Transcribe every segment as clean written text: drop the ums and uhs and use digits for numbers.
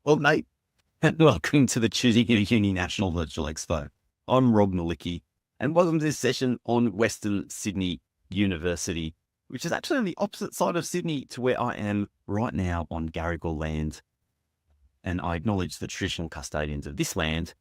Well, mate, welcome to the Choosing Your Uni National Virtual Expo. I'm Rob Malicki, and welcome to this session on Western Sydney University, which is actually on the opposite side of Sydney to where I am right now on Gadigal land. And I acknowledge the traditional custodians of this land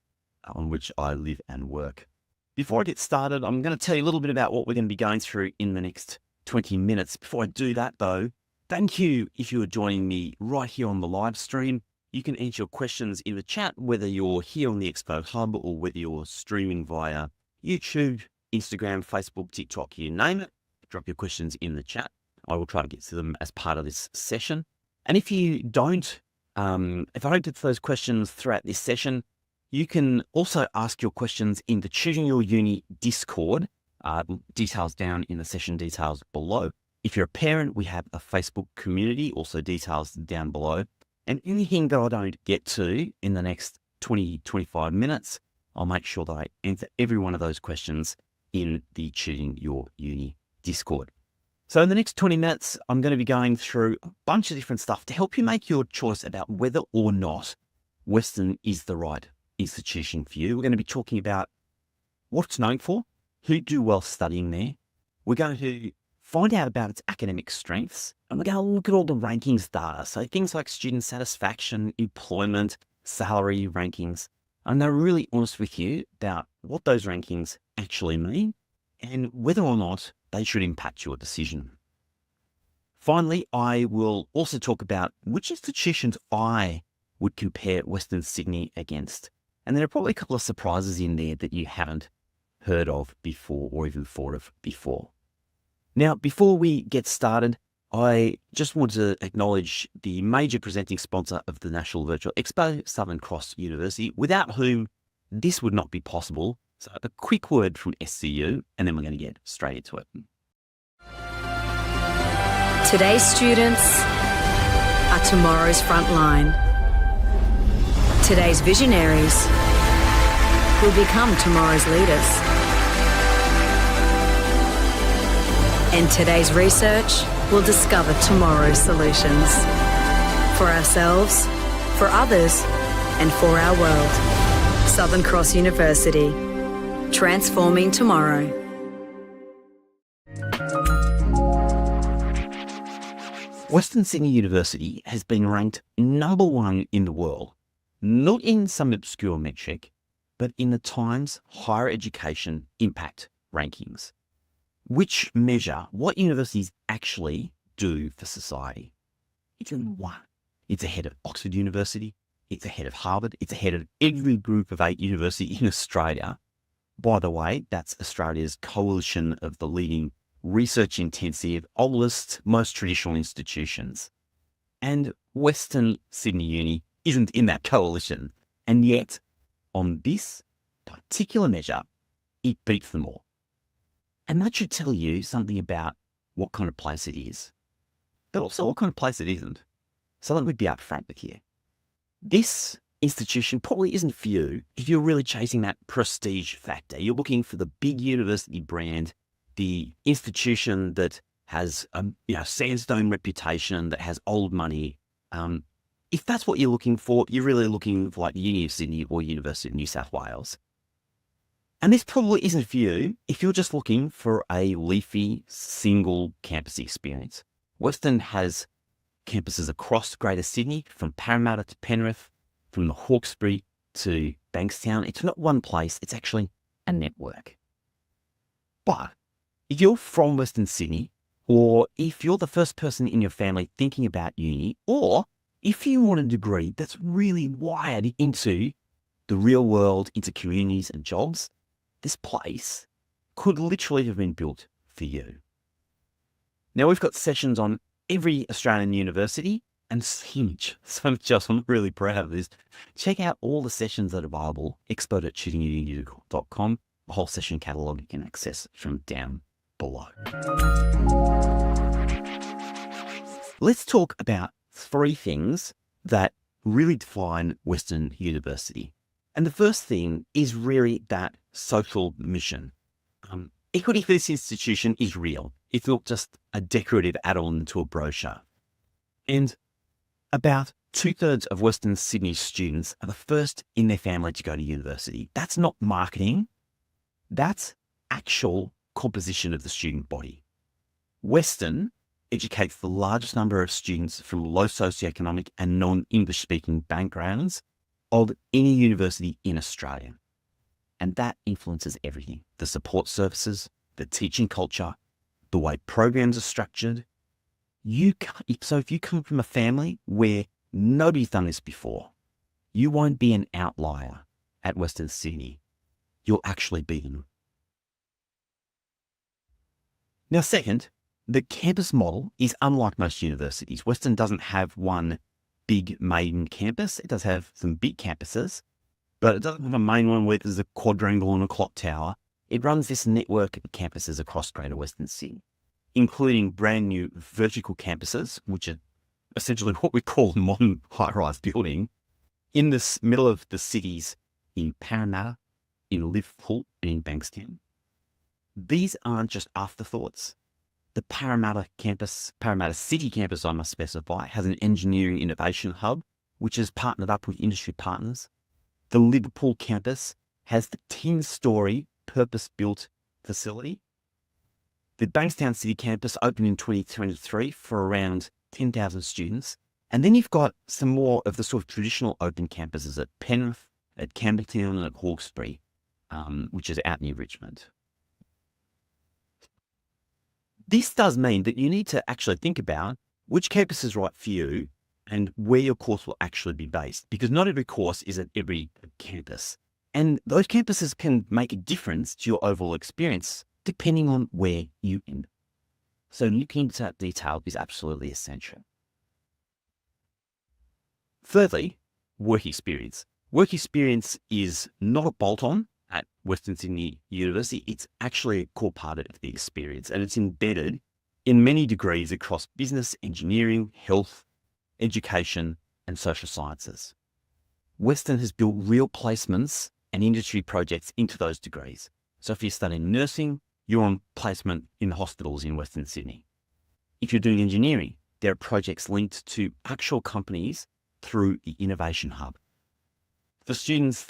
on which I live and work. Before I get started, I'm going to tell you a little bit about what we're going to be going through in the next 20 minutes. Before I do that, though, thank you if you are joining me right here on the live stream. You can enter your questions in the chat, whether you're here on the Expo Hub or whether you're streaming via YouTube, Instagram, Facebook, TikTok, you name it. Drop your questions in the chat. I will try to get to them as part of this session. And if you don't, if I don't get to those questions throughout this session, you can also ask your questions in the Choosing Your Uni Discord, details down in the session details below. If you're a parent, we have a Facebook community, also details down below. And anything that I don't get to in the next 20-25 minutes, I'll make sure that I answer every one of those questions in the Choosing Your Uni Discord. So in the next 20 minutes, I'm going to be going through a bunch of different stuff to help you make your choice about whether or not Western is the right institution for you. We're going to be talking about what it's known for, who do well studying there. We're going to find out about its academic strengths, and we're going to look at all the rankings data. So things like student satisfaction, employment, salary rankings. I'm going to be really honest with you about what those rankings actually mean and whether or not they should impact your decision. Finally, I will also talk about which institutions I would compare Western Sydney against. And there are probably a couple of surprises in there that you haven't heard of before or even thought of before. Now, before we get started, I just want to acknowledge the major presenting sponsor of the National Virtual Expo, Southern Cross University, without whom this would not be possible. So a quick word from SCU, and then we're going to get straight into it. Today's students are tomorrow's front line. Today's visionaries will become tomorrow's leaders. And today's research will discover tomorrow's solutions. For ourselves, for others, and for our world. Southern Cross University. Transforming tomorrow. Western Sydney University has been ranked #1 in the world, not in some obscure metric, but in the Times Higher Education Impact Rankings, which measure what universities actually do for society. It's in one. It's ahead of Oxford University. It's ahead of Harvard. It's ahead of every group of 8 universities in Australia. By the way, that's Australia's coalition of the leading research-intensive, oldest, most traditional institutions. And Western Sydney Uni isn't in that coalition. And yet, on this particular measure, it beats them all. And that should tell you something about what kind of place it is, but also what kind of place it isn't. So let me be upfront with you. This institution probably isn't for you if you're really chasing that prestige factor. You're looking for the big university brand, the institution that has a sandstone reputation, that has old money. If that's what you're looking for, you're really looking for like the Uni of Sydney or University of New South Wales. And this probably isn't for you if you're just looking for a leafy, single campus experience. Western has campuses across Greater Sydney, from Parramatta to Penrith, from the Hawkesbury to Bankstown. It's not one place, it's actually a network. But if you're from Western Sydney, or if you're the first person in your family thinking about uni, or if you want a degree that's really wired into the real world, into communities and jobs, this place could literally have been built for you. Now, we've got sessions on every Australian university, and it's huge. So I'm really proud of this. Check out all the sessions that are available, expo.choosinguniu.com. The whole session catalogue you can access from down below. Let's talk about 3 things that really define Western University. And the first thing is really that social mission. Equity for this institution is real. It's not just a decorative add-on to a brochure. And about 2/3 of Western Sydney students are the first in their family to go to university. That's not marketing. That's actual composition of the student body. Western educates the largest number of students from low socioeconomic and non-English speaking backgrounds of any university in Australia. And that influences everything: the support services, the teaching culture, the way programs are structured. So if you come from a family where nobody's done this before, you won't be an outlier at Western Sydney. You'll actually be them. Now, second, the campus model is unlike most universities. Western doesn't have one big main campus. It does have some big campuses, but it doesn't have a main one where there's a quadrangle and a clock tower. It runs this network of campuses across Greater Western Sydney, including brand new vertical campuses, which are essentially what we call modern high-rise building, in the middle of the cities in Parramatta, in Liverpool, and in Bankstown. These aren't just afterthoughts. The Parramatta City campus, I must specify, has an engineering innovation hub, which has partnered up with industry partners. The Liverpool campus has the 10-story purpose-built facility. The Bankstown City campus opened in 2023 for around 10,000 students. And then you've got some more of the sort of traditional open campuses at Penrith, at Campbelltown, and at Hawkesbury, which is out near Richmond. This does mean that you need to actually think about which campus is right for you and where your course will actually be based, because not every course is at every campus. And those campuses can make a difference to your overall experience depending on where you end. So looking into that detail is absolutely essential. Thirdly, work experience. Work experience is not a bolt-on at Western Sydney University. It's actually a core part of the experience, and it's embedded in many degrees across business, engineering, health, education, and social sciences. Western has built real placements and industry projects into those degrees. So if you're studying nursing, you're on placement in hospitals in Western Sydney. If you're doing engineering, there are projects linked to actual companies through the Innovation Hub. For students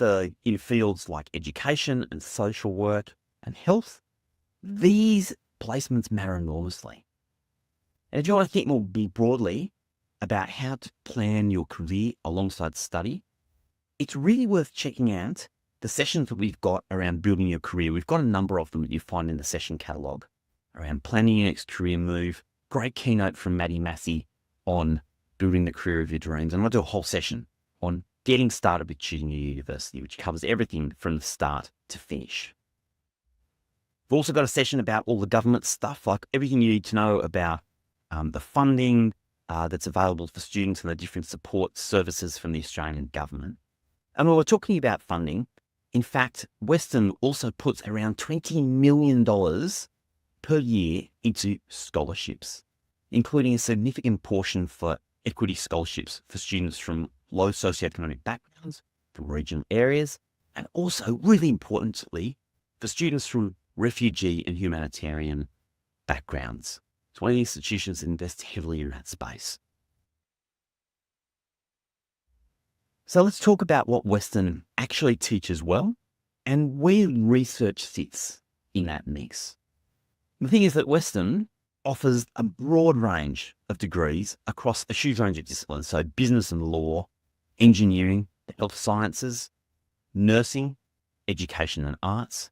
in fields like education and social work and health, these placements matter enormously. And if you want to think more broadly about how to plan your career alongside study, it's really worth checking out the sessions that we've got around building your career. We've got a number of them that you find in the session catalogue around planning your next career move. Great keynote from Maddie Massey on building the career of your dreams. And I'll do a whole session on getting started with choosing your university, which covers everything from the start to finish. We've also got a session about all the government stuff, like everything you need to know about the funding that's available for students and the different support services from the Australian government. And when we're talking about funding, in fact, Western also puts around $20 million per year into scholarships, including a significant portion for equity scholarships for students from low socioeconomic backgrounds, from regional areas, and also, really importantly, for students from refugee and humanitarian backgrounds. It's one of the institutions that invests heavily in that space. So let's talk about what Western actually teaches well and where research sits in that mix. The thing is that Western offers a broad range of degrees across a huge range of disciplines. So business and law, engineering, health sciences, nursing, education and arts,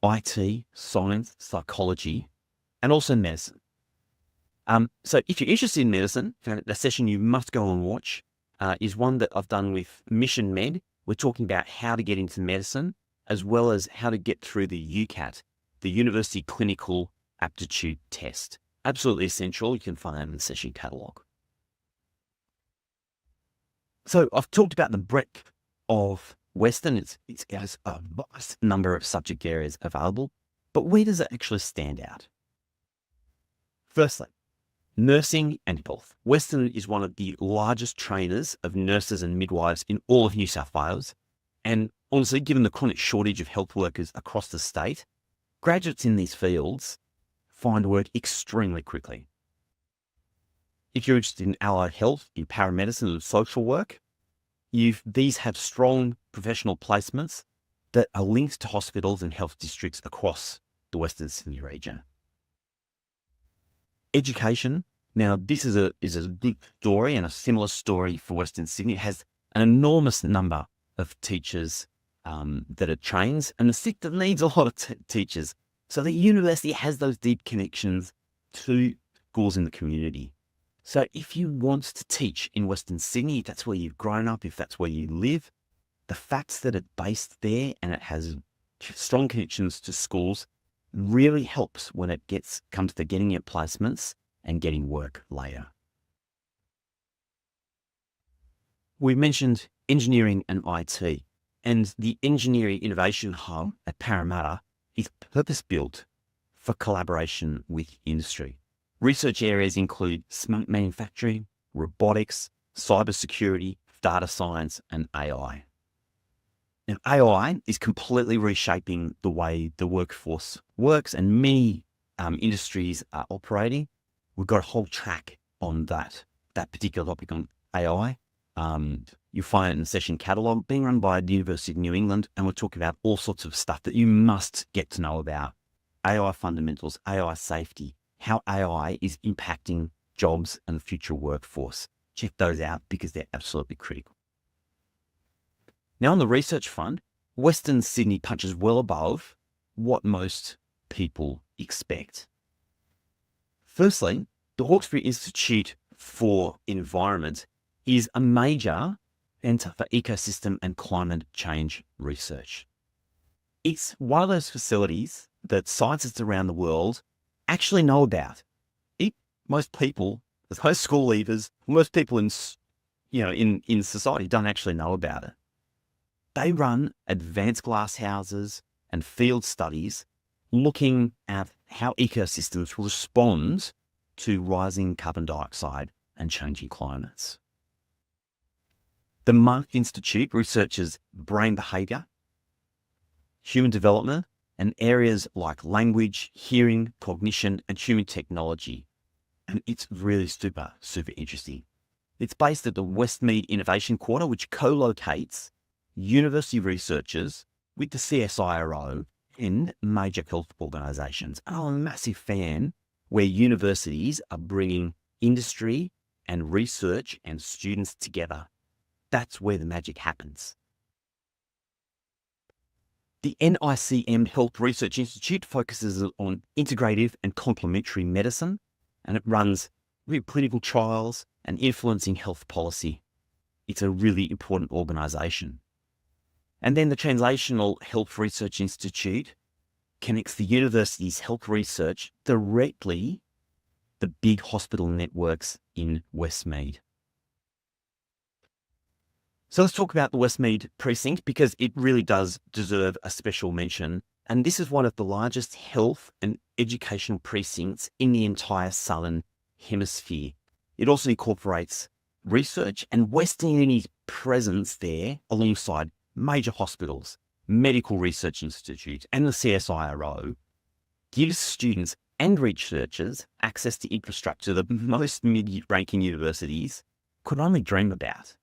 IT, science, psychology, and also medicine. So if you're interested in medicine, the session you must go and watch is one that I've done with Mission Med. We're talking about how to get into medicine, as well as how to get through the UCAT, the University Clinical Aptitude Test. Absolutely essential. You can find that in the session catalogue. So I've talked about the breadth of Western. It has a vast number of subject areas available, but where does it actually stand out? Firstly, nursing and health. Western is one of the largest trainers of nurses and midwives in all of New South Wales. And honestly, given the chronic shortage of health workers across the state, graduates in these fields find work extremely quickly. If you're interested in allied health, in paramedicine and social work, these have strong professional placements that are linked to hospitals and health districts across the Western Sydney region. Education. Now, this is a big story and a similar story for Western Sydney. It has an enormous number of teachers that it trains, and the sector needs a lot of teachers. So the university has those deep connections to schools in the community. So if you want to teach in Western Sydney, if that's where you've grown up, if that's where you live, the fact that it's based there and it has strong connections to schools really helps when it comes to getting your placements and getting work later. We mentioned engineering and IT, and the Engineering Innovation Hub at Parramatta is purpose-built for collaboration with industry. Research areas include smart manufacturing, robotics, cybersecurity, data science, and AI. Now, AI is completely reshaping the way the workforce works, and many industries are operating. We've got a whole track on that particular topic on AI. You'll find it in the session catalogue being run by the University of New England, and we'll talk about all sorts of stuff that you must get to know about. AI fundamentals, AI safety, how AI is impacting jobs and the future workforce. Check those out because they're absolutely critical. Now, on the research front, Western Sydney punches well above what most people expect. Firstly, the Hawkesbury Institute for Environment is a major centre for ecosystem and climate change research. It's one of those facilities that scientists around the world actually know about. Most people, most school leavers, most people in society don't actually know about it. They run advanced glass houses and field studies looking at how ecosystems respond to rising carbon dioxide and changing climates. The Monk Institute researches brain behaviour, human development, and areas like language, hearing, cognition, and human technology. And it's really super, super interesting. It's based at the Westmead Innovation Quarter, which co-locates university researchers with the CSIRO and major health organisations. I'm a massive fan where universities are bringing industry and research and students together. That's where the magic happens. The NICM Health Research Institute focuses on integrative and complementary medicine, and it runs clinical trials and influencing health policy. It's a really important organisation. And then the Translational Health Research Institute connects the university's health research directly to the big hospital networks in Westmead. So let's talk about the Westmead precinct because it really does deserve a special mention. And this is one of the largest health and educational precincts in the entire Southern Hemisphere. It also incorporates research, and Western Uni's presence there alongside major hospitals, medical research institutes, and the CSIRO gives students and researchers access to infrastructure that most mid-ranking universities could only dream about.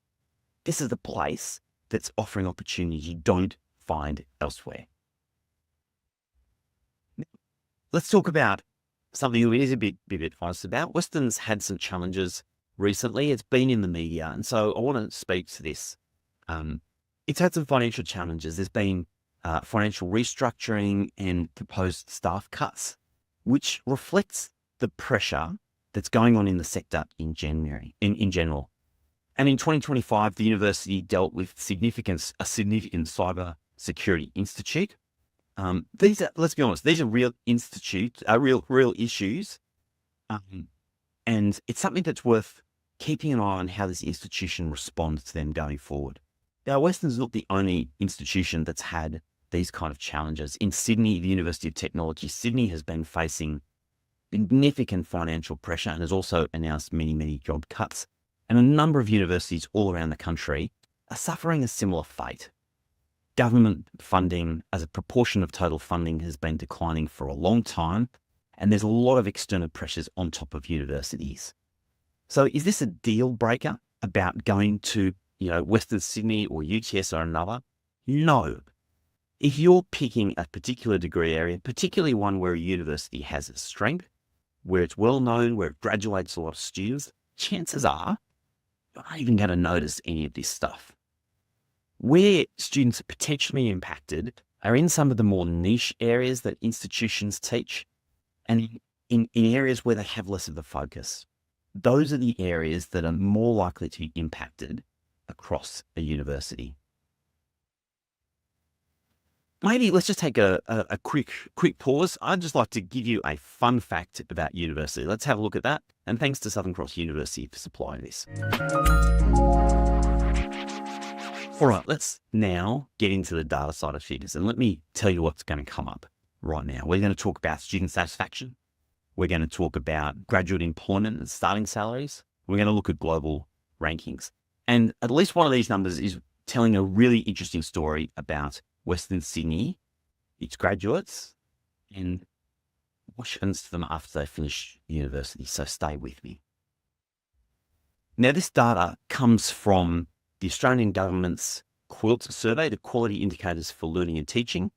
This is the place that's offering opportunities you don't find elsewhere. Now, let's talk about something that is a bit honest about. Western's had some challenges recently. It's been in the media, and so I want to speak to this. It's had some financial challenges. There's been financial restructuring and proposed staff cuts, which reflects the pressure that's going on in the sector in general. And in 2025, the university dealt with a significant cyber security institute. These are, let's be honest, these are real real issues. And it's something that's worth keeping an eye on how this institution responds to them going forward. Now, Western's not the only institution that's had these kind of challenges. In Sydney, the University of Technology, Sydney has been facing significant financial pressure and has also announced many job cuts. And a number of universities all around the country are suffering a similar fate. Government funding as a proportion of total funding has been declining for a long time, and there's a lot of external pressures on top of universities. So is this a deal breaker about going to, Western Sydney or UTS or another? No. If you're picking a particular degree area, particularly one where a university has a strength, where it's well known, where it graduates a lot of students, chances are you're not even going to notice any of this stuff. Where students are potentially impacted are in some of the more niche areas that institutions teach, and in areas where they have less of a focus. Those are the areas that are more likely to be impacted across a university. Maybe let's just take a quick pause. I'd just like to give you a fun fact about university. Let's have a look at that. And thanks to Southern Cross University for supplying this. All right, let's now get into the data side of figures. And let me tell you what's going to come up right now. We're going to talk about student satisfaction. We're going to talk about graduate employment and starting salaries. We're going to look at global rankings. And at least one of these numbers is telling a really interesting story about Western Sydney, its graduates, and what happens to them after they finish university. So stay with me. Now, this data comes from the Australian government's QUILT survey, the Quality Indicators for Learning and Teaching.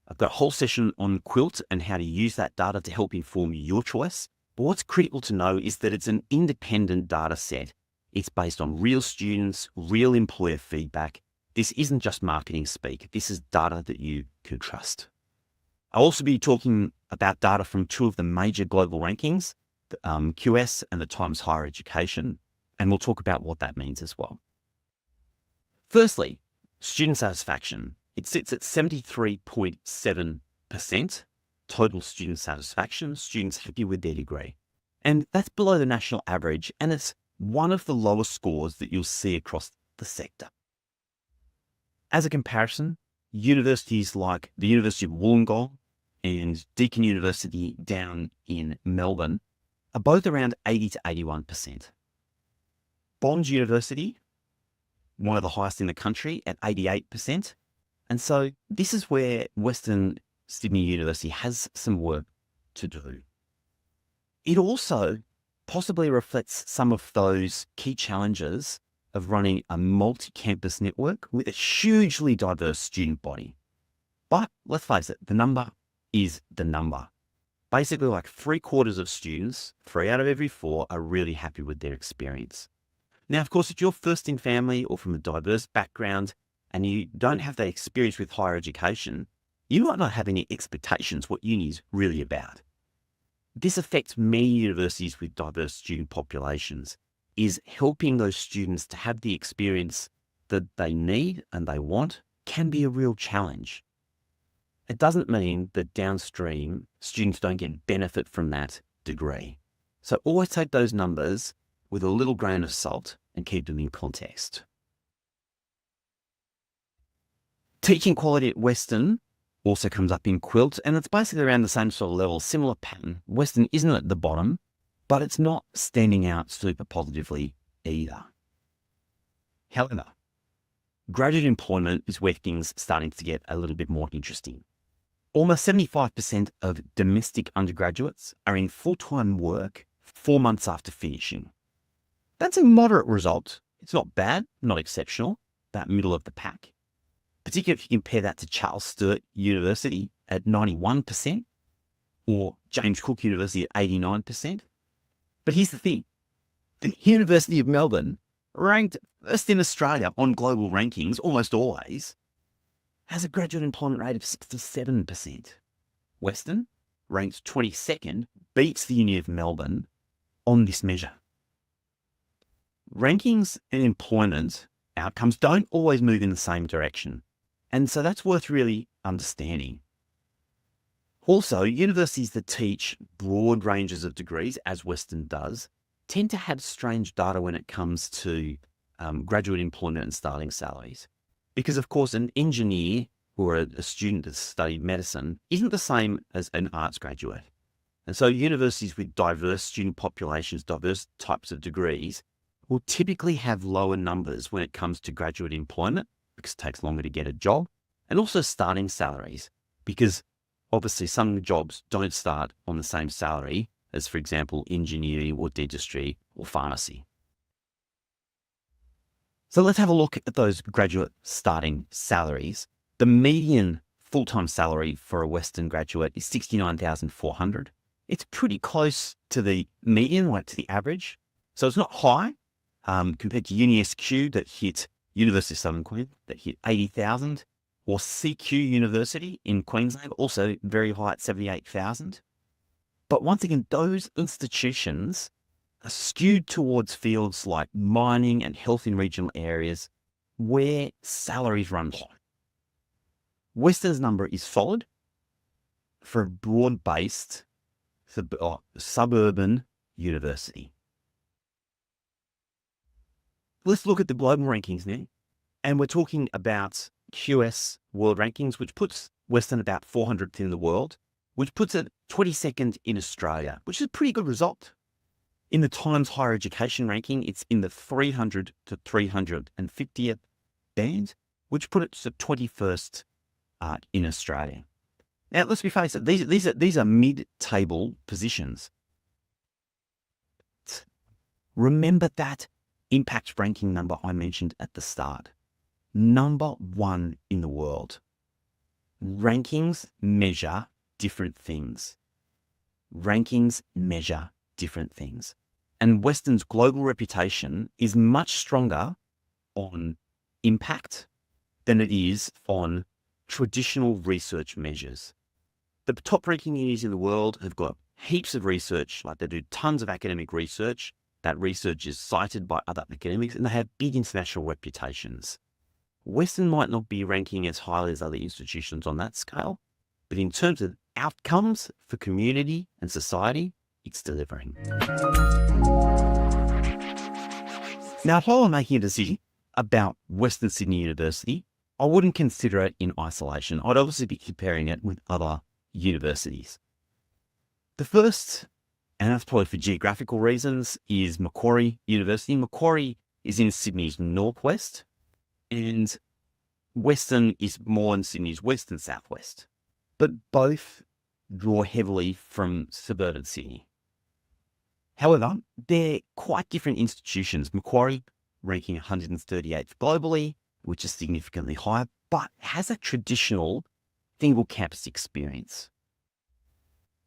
I've got a whole session on QUILT and how to use that data to help inform your choice. But what's critical to know is that it's an independent data set. It's based on real students, real employer feedback. This isn't just marketing speak. This is data that you can trust. I'll also be talking about data from two of the major global rankings, the QS and the Times Higher Education, and we'll talk about what that means as well. Firstly, student satisfaction. It sits at 73.7% total student satisfaction, students happy with their degree. And that's below the national average, and it's one of the lowest scores that you'll see across the sector. As a comparison, universities like the University of Wollongong and Deakin University down in Melbourne are both around 80 to 81%. Bond University, one of the highest in the country at 88%. And so this is where Western Sydney University has some work to do. It also possibly reflects some of those key challenges of running a multi-campus network with a hugely diverse student body. But let's face it, the number is the number. Basically, like 3/4 of students, 3 out of every 4, are really happy with their experience. Now, of course, if you're first in family or from a diverse background and you don't have that experience with higher education, you might not have any expectations what uni is really about. This affects many universities with diverse student populations, is helping those students to have the experience that they need and they want can be a real challenge. It doesn't mean that downstream students don't get benefit from that degree. So always take those numbers with a little grain of salt and keep them in context. Teaching quality at Western also comes up in QUILT, and it's basically around the same sort of level, similar pattern. Western isn't at the bottom, but it's not standing out super positively either. However, graduate employment is where things are starting to get a little bit more interesting. Almost 75% of domestic undergraduates are in full-time work 4 months after finishing. That's a moderate result. It's not bad, not exceptional, about middle of the pack. Particularly if you compare that to Charles Sturt University at 91%. or James Cook University at 89%. But here's the thing. The University of Melbourne, ranked first in Australia on global rankings almost always, has a graduate employment rate of 67%. Western, ranked 22nd, beats the Uni of Melbourne on this measure. Rankings and employment outcomes don't always move in the same direction, and so that's worth really understanding. Also, universities that teach broad ranges of degrees, as Western does, tend to have strange data when it comes to graduate employment and starting salaries. Because, of course, an engineer or a student that's studied medicine isn't the same as an arts graduate. And so universities with diverse student populations, diverse types of degrees, will typically have lower numbers when it comes to graduate employment, because it takes longer to get a job, and also starting salaries, because obviously some jobs don't start on the same salary as, for example, engineering or dentistry or pharmacy. So let's have a look at those graduate starting salaries. The median full-time salary for a Western graduate is $69,400. It's pretty close to the median, like to the average. So it's not high compared to UniSQ that hit University of Southern Queensland that hit 80,000, or CQ University in Queensland, also very high at 78,000. But once again, those institutions are skewed towards fields like mining and health in regional areas where salaries run high. Western's number is solid for a broad-based suburban university. Let's look at the global rankings now. And we're talking about QS World Rankings, which puts Western about 400th in the world, which puts it 22nd in Australia, which is a pretty good result. In the Times Higher Education ranking, it's in the 300 to 350th band, which put it to 21st in Australia. Now, let's be face it, these are mid-table positions. Remember that impact ranking number I mentioned at the start. Number 1 in the world. Rankings measure different things. Rankings measure different things. And Western's global reputation is much stronger on impact than it is on traditional research measures. The top ranking unis in the world have got heaps of research, like they do tons of academic research. That research is cited by other academics, and they have big international reputations. Western might not be ranking as highly as other institutions on that scale, but in terms of outcomes for community and society, it's delivering. Now, if I were making a decision about Western Sydney University, I wouldn't consider it in isolation. I'd obviously be comparing it with other universities. The first, and that's probably for geographical reasons, is Macquarie University. Macquarie is in Sydney's northwest, and Western is more in Sydney's west and southwest. But both draw heavily from suburban Sydney. However, they're quite different institutions. Macquarie ranking 138th globally, which is significantly higher, but has a traditional single campus experience.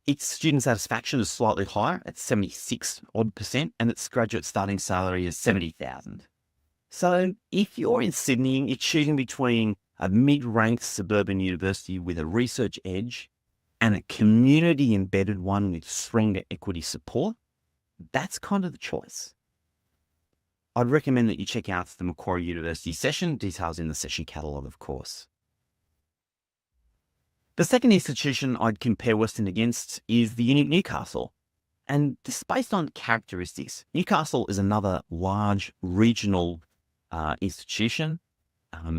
Its student satisfaction is slightly higher at 76% and its graduate starting salary is 70,000. So if you're in Sydney, you're choosing between a mid-ranked suburban university with a research edge and a community-embedded one with stronger equity support, that's kind of the choice. I'd recommend that you check out the Macquarie University session, details in the session catalogue, of course. The second institution I'd compare Western against is the Uni of Newcastle. And this is based on characteristics. Newcastle is another large regional institution.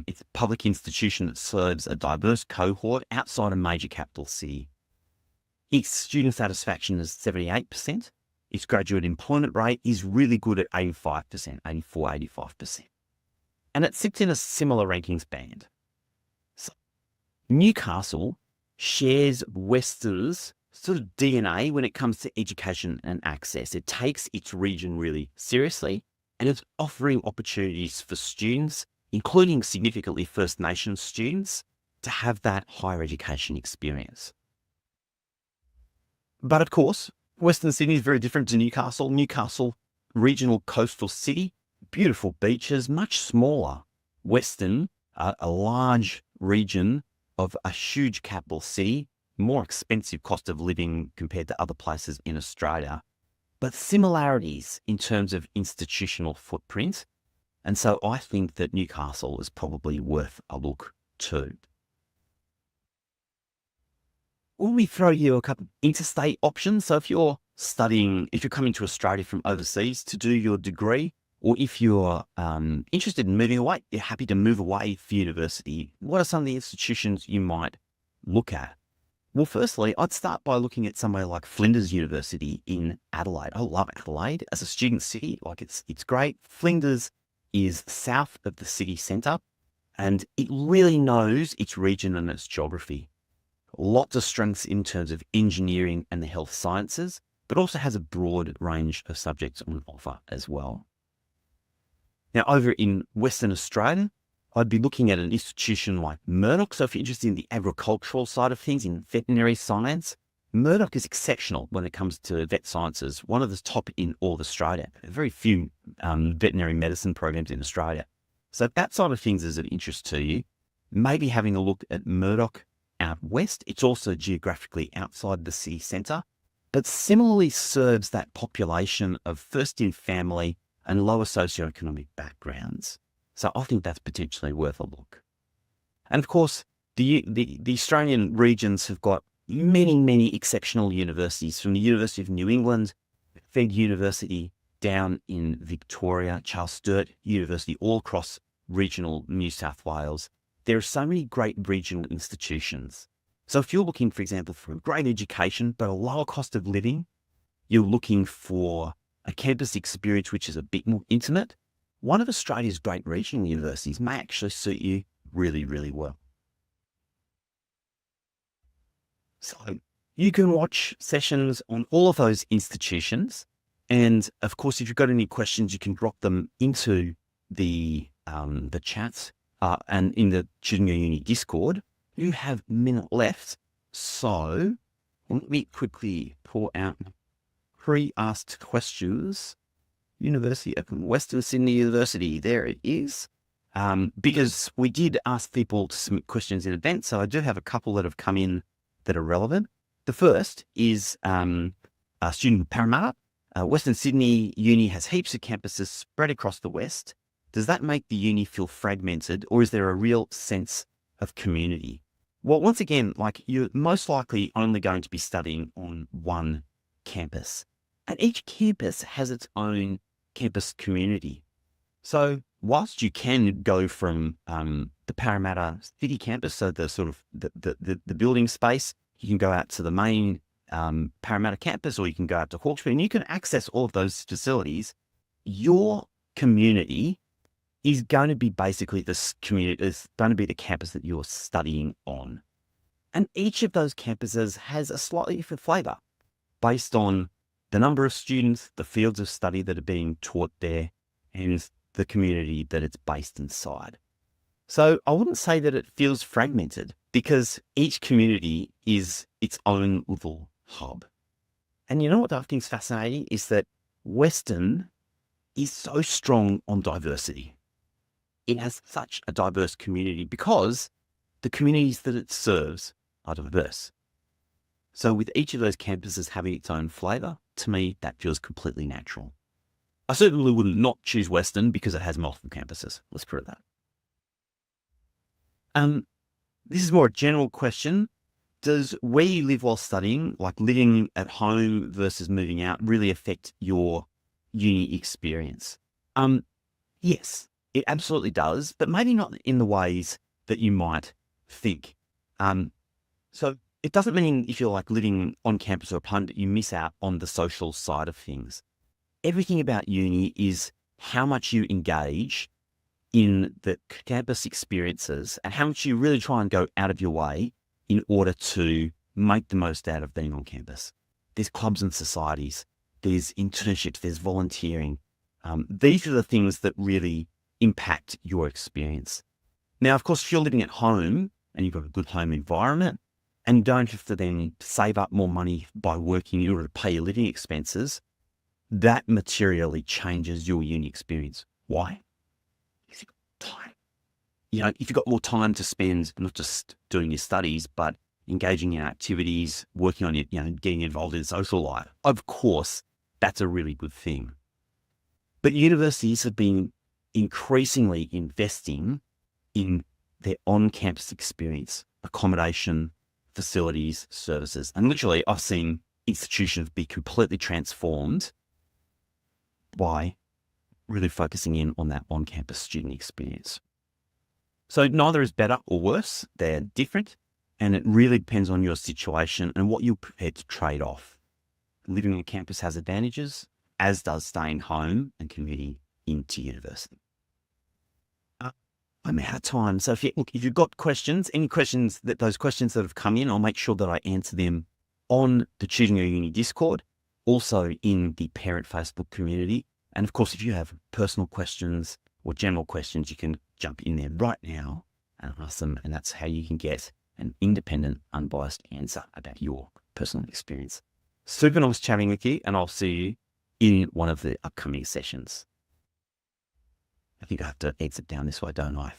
It's a public institution that serves a diverse cohort outside a major capital city. Its student satisfaction is 78%. Its graduate employment rate is really good at 85%, 84, 85%. And it sits in a similar rankings band. So Newcastle shares Western's sort of DNA when it comes to education and access. It takes its region really seriously, and it's offering opportunities for students, including significantly First Nations students, to have that higher education experience. But of course, Western Sydney is very different to Newcastle. Newcastle, regional coastal city, beautiful beaches, much smaller. Western, a large region of a huge capital city, more expensive cost of living compared to other places in Australia, but similarities in terms of institutional footprint. And so I think that Newcastle is probably worth a look too. Will we throw you a couple of interstate options? So if you're coming to Australia from overseas to do your degree, or if you're interested in moving away, you're happy to move away for university, what are some of the institutions you might look at? Well, firstly, I'd start by looking at somewhere like Flinders University in Adelaide. I love Adelaide as a student city. It's great. Flinders is south of the city centre, and it really knows its region and its geography. Lots of strengths in terms of engineering and the health sciences, but also has a broad range of subjects on offer as well. Now, over in Western Australia, I'd be looking at an institution like Murdoch. So if you're interested in the agricultural side of things, in veterinary science, Murdoch is exceptional when it comes to vet sciences, one of the top in all of Australia. There are very few veterinary medicine programs in Australia. So if that side of things is of interest to you, maybe having a look at Murdoch out west. It's also geographically outside the city centre, but similarly serves that population of first-in-family and lower socioeconomic backgrounds. So I think that's potentially worth a look. And of course, the Australian regions have got many, many exceptional universities, from the University of New England, Fed University down in Victoria, Charles Sturt University, all across regional New South Wales. There are so many great regional institutions. So if you're looking, for example, for a great education, but a lower cost of living, you're looking for a campus experience which is a bit more intimate, one of Australia's great regional universities may actually suit you really, really well. So you can watch sessions on all of those institutions. And of course, if you've got any questions, you can drop them into the chats and in the Choosing Your Uni Discord. You have a minute left. So let me quickly pull out pre-asked questions. University of Western Sydney University. There it is. Because we did ask people to submit questions in advance. So I do have a couple that have come in that are relevant. The first is a student Parramatta. Western Sydney Uni has heaps of campuses spread across the West. Does that make the uni feel fragmented, or is there a real sense of community? Well, once again, like, you're most likely only going to be studying on one campus, and each campus has its own campus community. So whilst you can go from the Parramatta City campus, so the sort of the building space, you can go out to the main Parramatta campus, or you can go out to Hawkesbury, and you can access all of those facilities. Your community is going to be basically this community, is going to be the campus that you're studying on. And each of those campuses has a slightly different flavour based on the number of students, the fields of study that are being taught there, and the community that it's based inside. So I wouldn't say that it feels fragmented, because each community is its own little hub. And you know what I think is fascinating is that Western is so strong on diversity. It has such a diverse community because the communities that it serves are diverse. So with each of those campuses having its own flavour, to me, that feels completely natural. I certainly would not choose Western because it has multiple campuses. Let's put it that. This is more a general question. Does where you live while studying, like living at home versus moving out, really affect your uni experience? Yes, it absolutely does, but maybe not in the ways that you might think. So it doesn't mean if you're like living on campus or at home that you miss out on the social side of things. Everything about uni is how much you engage in the campus experiences and how much you really try and go out of your way in order to make the most out of being on campus. There's clubs and societies, there's internships, there's volunteering. These are the things that really impact your experience. Now, of course, if you're living at home and you've got a good home environment, and don't have to then save up more money by working in order to pay your living expenses, that materially changes your uni experience. Why? Because you've got time. If you've got more time to spend, not just doing your studies, but engaging in activities, working on it, getting involved in social life, of course, that's a really good thing. But universities have been increasingly investing in their on-campus experience, accommodation, facilities, services. And literally, I've seen institutions be completely transformed by really focusing in on that on-campus student experience. So neither is better or worse. They're different, and it really depends on your situation and what you're prepared to trade off. Living on campus has advantages, as does staying home and commuting into university. I'm out of time. So if you've got questions, those questions that have come in, I'll make sure that I answer them on the Choosing Your Uni Discord, also in the parent Facebook community. And of course, if you have personal questions or general questions, you can jump in there right now and ask them. And that's how you can get an independent, unbiased answer about your personal experience. Super nice chatting with you, and I'll see you in one of the upcoming sessions. I think I have to exit down this way, don't I?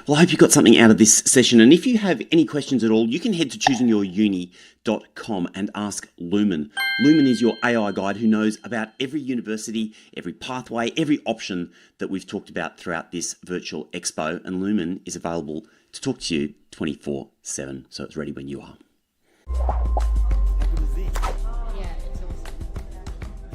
Well, I hope you got something out of this session. And if you have any questions at all, you can head to choosingyouruni.com and ask Lumen. Lumen is your AI guide who knows about every university, every pathway, every option that we've talked about throughout this virtual expo. And Lumen is available to talk to you 24/7. So it's ready when you are.